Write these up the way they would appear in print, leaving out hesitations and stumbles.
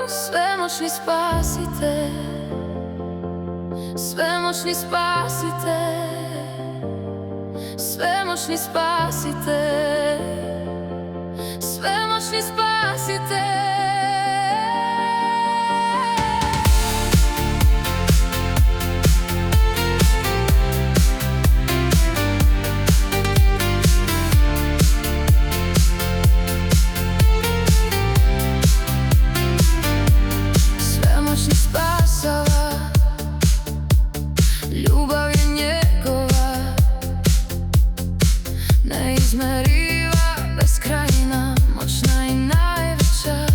svemoćni spasitelj, svemoćni spasitelj, svemoćni spasitelj, svemoćni spasitelj. Svemoćni spasava, ljubav je njegova, neizmeriva, beskrajna, moćna i najveća.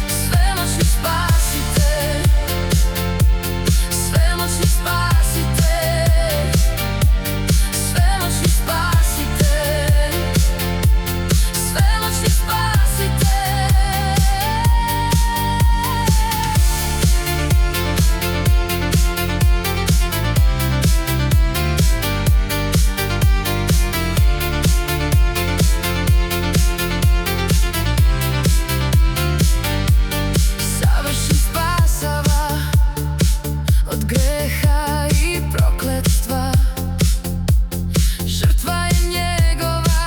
Svemoćni spasitelj, svemoćni spasitelj, svemoćni spasitelj, svemoćni spasitelj. Savršen spasava od greha i prokletstva, žrtva je njegova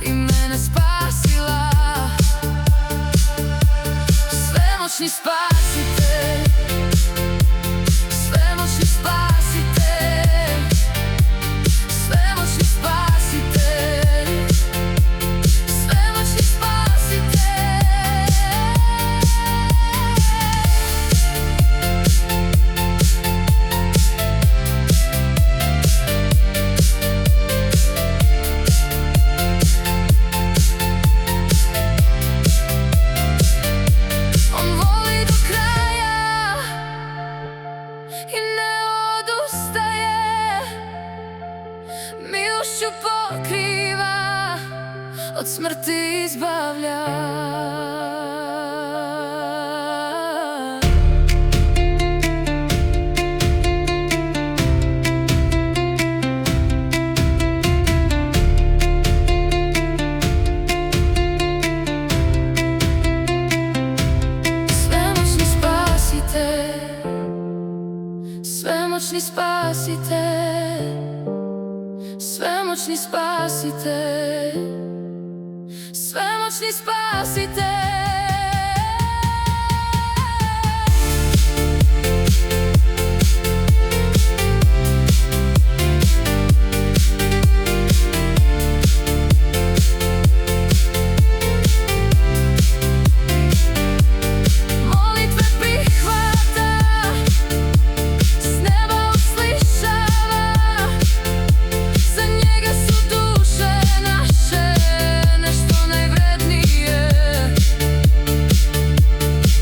i mene spasila. Svemoćni spasitelj, svemoćni spasitelj, svemoćni spasitelj, svemoćni spasitelj. On voli do kraja i ne odustaje, milošću pokriva, od smrti izbavlja. Svemoćni spasitelj, svemoćni spasitelj, svemoćni spasitelj, svemoćni spasitelj. Molitve prihvata, s neba uslišava, za njega su duše naše nešto najvrednije.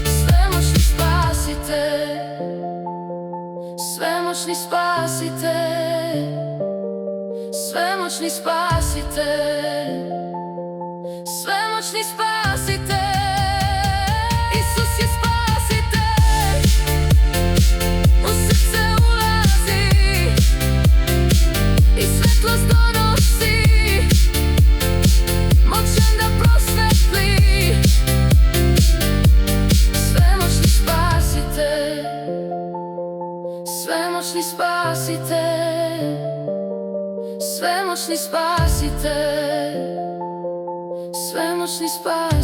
Svemoćni spasitelj, svemoćni spasitelj, svemoćni spasitelj, svemoćni spasitelj. Isus je spasitelj, u srce ulazi i svetlost donosi, moćan da prosvetli. Svemoćni spasitelj, svemoćni spasitelj, svemoćni spasitelj, svemoćni spasitelj.